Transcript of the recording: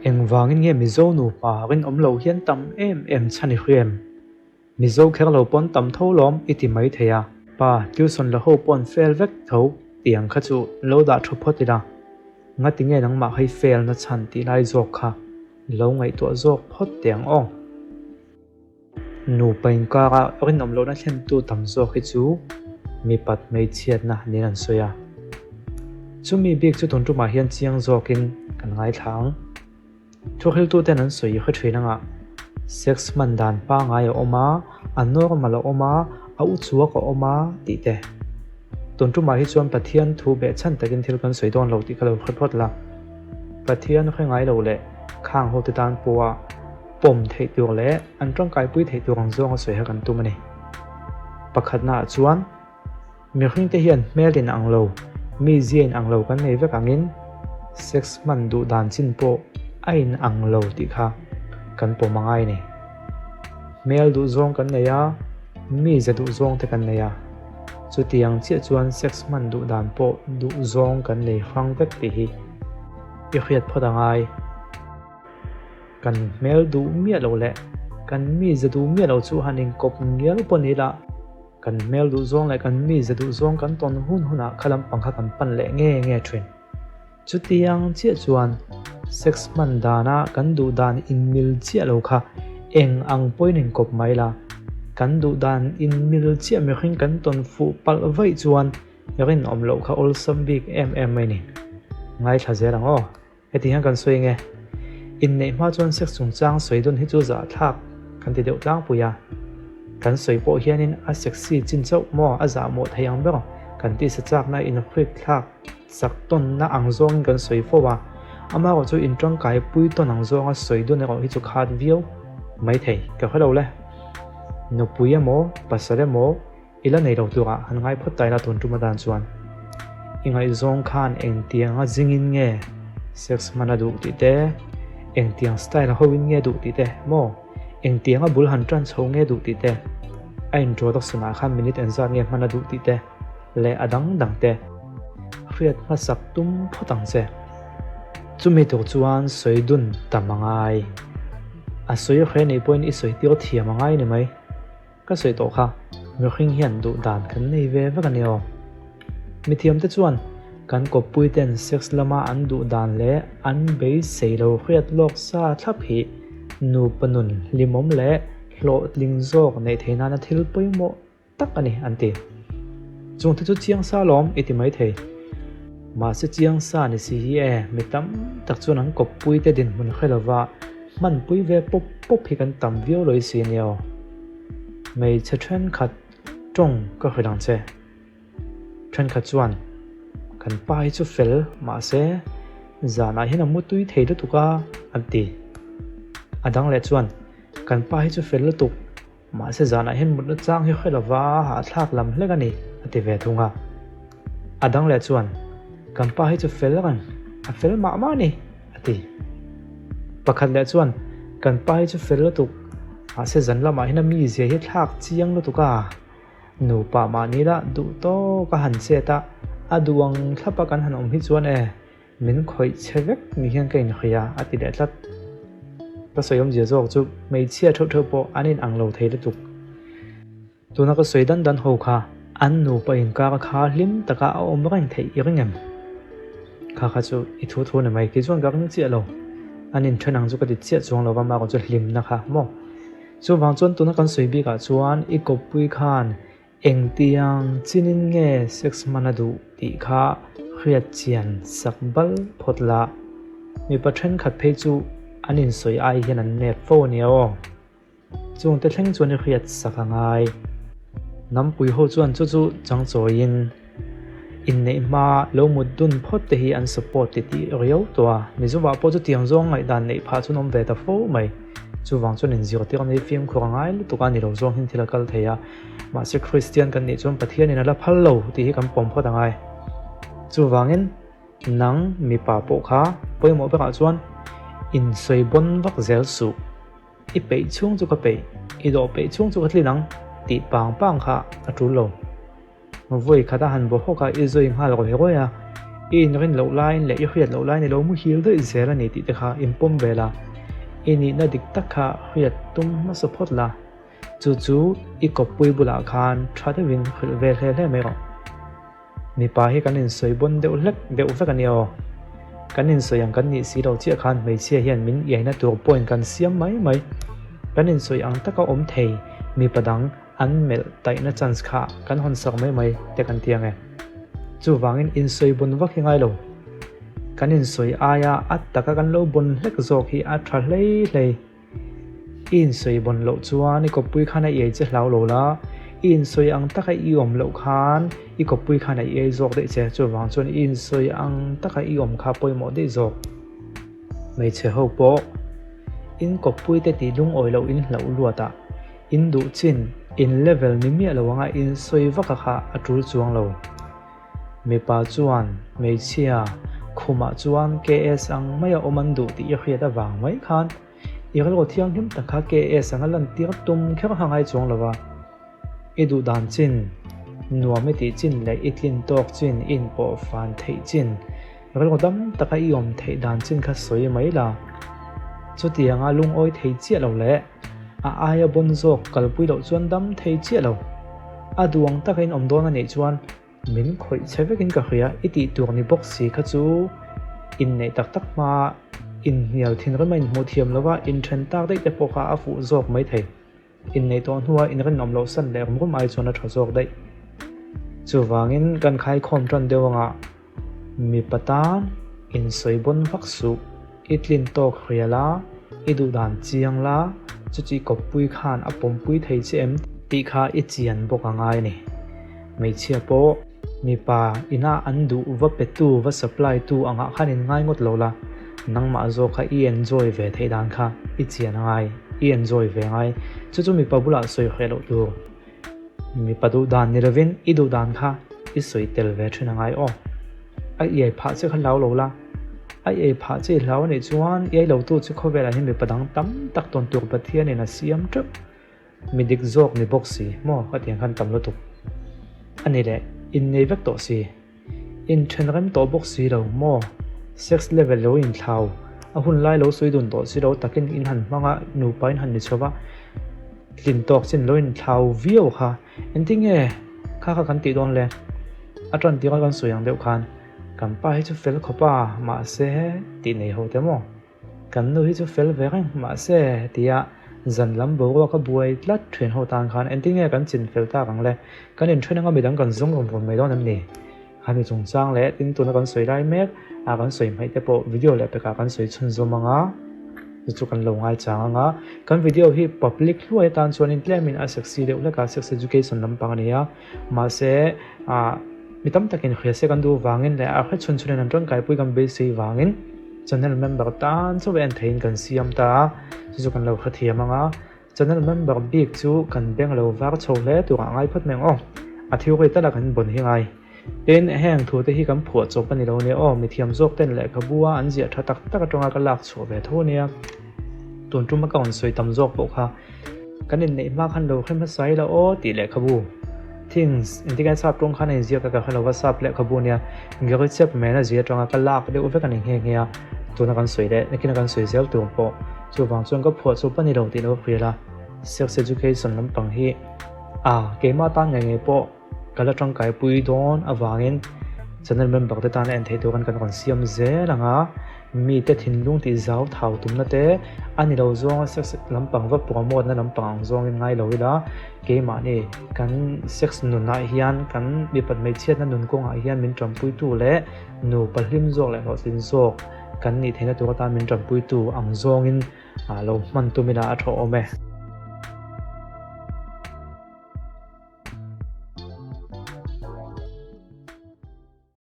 eng wangin nge mizo nu pa rin omlo hian tam em chani khrem mizo kherlo pon tam tho lom iti mai theya pa tuition la ho pon fel vek tho tiang kha chu lo da thu photira ngati nge nang ma hai fel na chan ti lai jok kha lo ngai to jok phot tiang ong nu pain ka rin omlo na thlen tu tam jok hi chu mi pat mei chiat na nin an soya chumi bik chu ton tu ma hian chiang jokin kan ngai thang thukhil tu ten an soi kha thina nga sex man dan pa ngai oma anormal oma au chuwa ko oma ti te ton tu ma hi chuan pathian thu be chan takin thil kan soi don lo ti khalo khot la pathian kha ngai lo le khang ho te tan puwa pom thei tur le an tang kai pui thei tur ang zong soi ha kan tu mani pakhat na chuan mi khing te hian melin ang lo mi zien ang lo kan nei vek angin sex man du dan chin po ain ang lo ti kha kan po mangai ni mel du zong kan neya mi za du zong te kan neya chu tiang chia chuan sex man du dan po du zong kan nei khang vek ti hi i khiat phodangai kan mel du mi lo le kan mi za du mi lo chu hanin kop ngel ponila kan mel du zong le kan mi za du zong kan ton huna khalam pangkha kan pan le nge thrin chu tiang chia chuan sex man dana kan du dan in mil chia lo kha eng ang poinin kop mai la kan du dan in mil chia mi khing kan ton fu pal vai chuan yarin om lo kha ol sam big mai ni ngai tha zerang o heti hang kan soi nge in nei ma chuan sex chung chang soi don hi chu za thak kan ti deuh tlang puya kan soi po hianin a sexy chin chau mo a za mo thayang ber kan ti sa chak na in khrik thak sak ton na ang zong kan soi fo wa ama ko chu in tang kai pui ton ang zong a soi don ro hi chu khat view mai thei ka khalo le no puya mo pasare mo ila nei ro tu ga han ngai phot tai la ton tu ma dan chuan ingai zong khan eng tiang a jingin nge sex manadu ti te eng tiang style hoin nge du ti te mo eng tiang a bul han tran chho nge du ti te a introduction a khan minute en za nge manadu ti te le adang dang te khiat ma sak tum photang che chumi to chuan soidun tamangai a soi khe nei point i soi tio thiamangai ni mai ka soi to kha mi khing hian du dan kan nei ve va kan yo mi thiam te chuan kan ko puiten sex lama an du dan le an be seilo khiat lok sa thlap hi nu panun limom le hlo tling zok nei theina na thil poimo tak ani anti chung te chu chiang sa lom iti mai thei ma se chiang sa ni si hi mitam tak chuan an ko puite din mun khelawa man pui ve pop pop hi kan tam vio loi si neo mei che thlen khat tong ka khidang che thlen khat chuan kan pai chu fel ma se zana hina mutui thei lu tuka anti adang le chuan kan pai chu fel lu tuk ma se zana hin mut na chang hi khelawa ha thlak lam hlekani ati ve thunga adang le chuan kan pai chu fel kan a fel ma ni ati pakhat le chuan kan pai chu fel lu tuk a se zan lama hina mi ze hi thlak chiang lu tuka nu pa ma ni la du to ka han se ta aduang thlapa kan han om hi chuan min khoi chevek ni hian kain khia ati le tlat ka soyom je jok chu mei chia tho po anin anglo thei le tuk tuna ka soidan dan ho kha an nu pa in ka kha lim taka om rain thei iringem kha kha chu I thu na mai ki chuan ka ng chia lo anin thanang chu ka ti chia chuang lo wa ma ko chu lim na kha mo chu wang chuan tuna kan soi bi ka chuan I ko pui khan eng tiang chinin nge sex manadu ti kha khiat chian sakbal photla mi pathen khat phei chu anin soi ai hian an net phone neo chung te thleng chuan khiat sakangai nam pui ho chuan chu chang choin in nei ma lo mudun phot te hi an support ti riau to mi zuwa po chu tiang zong ngai dan nei pha chu nom ve ta fo mai chu wang chuan in zir tir nei film khurangai lu to ka ni lo zong hin thilakal theya ma se Christian kan ni chuan pathian in ala phal lo ti hi kan pom photangai chu wangin nang mi pa po kha poimo ba chuan in soi bon vak zel su I pe chung chu ka pe I do pe chung chu ka tlinang ti pang kha atu lo voi khata han bo hoka I zoi nga lo he roya in rin lo lai le i khiat lo lai ni lo mu hil doi zela ni ti te kha impom vela ini na dik tak kha khiat tum ma support la chu chu I kopui bula khan thade win khil ve hle me ro mi pa hi kanin soi bon deuh lek deuh vek ani o kanin soi ang kan ni si ro chi khan mei chia hian min yaina tur point kan siam mai kanin soi ang taka om thei mi padang an mel tai na chance kha kan hon sak mai te kan tiang e chu wangin in soi bon vak hi ngai lo kanin soi aya at taka kan lo bon lek zok hi a tha hlei in soi bon lo chuan I kopui khan ai che hlau lo la in soi ang taka I om lo khan I kopui khan ai zok de che chu wang chuan in soi ang taka I om kha poimo de zok mei che ho po in kopui te ti lung oi lo in hlau luata in du chin in level ni mi lo wanga in soi vaka kha atul chuang lo me pa chuan mei chia khuma chuan KS ang maya oman du ti ya khia da wang mai khan igal go thiang him takha KS ang lan tir tum kher hangai chuang lawa edu dan chin nuam ti chin le itlin tok chin in po fan thei chin igal go dam taka I om thei dan chin kha soi mai la chu tianga lung oi thei chi lo le a aya bon zok kalpui lo chuan dam thei chi lo aduang takin om don ani chuan min khoi chevekin ka khria iti tur ni box si kha chu in nei tak ma in hial thin ramain mu thiam lawa in thren tak dei te pokha a fu zok mai thei in nei ton huwa in ren nom lo san le rum ai chona tha zok dei chu wangin kan khai khom tran dewanga mi patan in soibon vak su itlin tok khriala idu dan chiang la chuchi kopui khan apom pui thei chem ti kha ichian boka ngai ni mei chia po mi pa ina andu va petu va supply tu anga khanin ngai ngot lola nangma zo kha I enjoy ve thei dan kha ichian ngai I enjoy ve ngai chu mi pa bula soi khelo tu mi pa du dan ni ravin idu dan kha I soi tel ve thina ngai o ai ye pha che kha lau lola ai pha che lau ni chuan ye lo tu chu kho vela hi mi padang tam tak ton tur pathian in a siam trup mi dik zok ni boxi mo ka tiang khan tam lo tu ani le in nei vek to si in then rem to boxi lo mo sex level lo in thlau a hun lai lo soi dun to si lo takin in han manga nu pain han ni chowa tlin tok chin lo in thlau view kha ending e kha kan ti don le atran ti kan soyang deuh khan kan pa hi chu fel khopa ma se ti nei ho te mo kan nu hi chu fel ve rang ma se tia zan lam bo wa ka buai tlat thwen ho tan khan ending e kan chin fel ta kang le kan in thwen nga midang kan zong rom mai don nam ni khami chung chang le tin tu na kan soi lai mek a kan soi mai te po video le pe ka kan soi chun zo manga chu kan lo ngai changa kan video hi public hluai tan chuan in claimin a sexy le ka sex education lampang ania ma se a mitam takin khria se kan du wangin le a kha chun chunen an tang kai pui kan be sei wangin channel member tan chu ven thein kan siam ta chu kan lo kha thiamanga channel member big chu kan beng lo war chho le tu ngai phat meng o a thiu kai ta la kan bon hi ngai ten heng thu te hi kan phuwa chop ani lo ne o mi thiam zok ten le khabua an zia tha tak tak atonga ka lak chho ve tho nia tun tuma kaun soi tam zok po kha kanin nei ma khan lo khem sai la o ti le khabu things indikai sap tong khan ai zia ka khalo wa sap le khabu nia ngari chep me na zia tonga ka lak de u ve kan he ngia tuna kan soi le nekin kan soi zel tu po chu wang chuan ka phuwa chop ani lo ti lo khriala sex education lampang hi ke ma tan nge po kala tang kai pui don awangin channel member te tan en thei to kan kon siam ze langa mi te thin lung ti zau thau tum na te ani lo zong sex lampang wa promote na lampang zong in ngai lo ila ke ma ni kan sex nu na hian kan mi pat mai chiat na nun ko nga hian min tram pui tu le nu palhim zok le ho sin zok kan ni theina tu ta min tram pui tu ang zong in lo man tu mi da a tho ome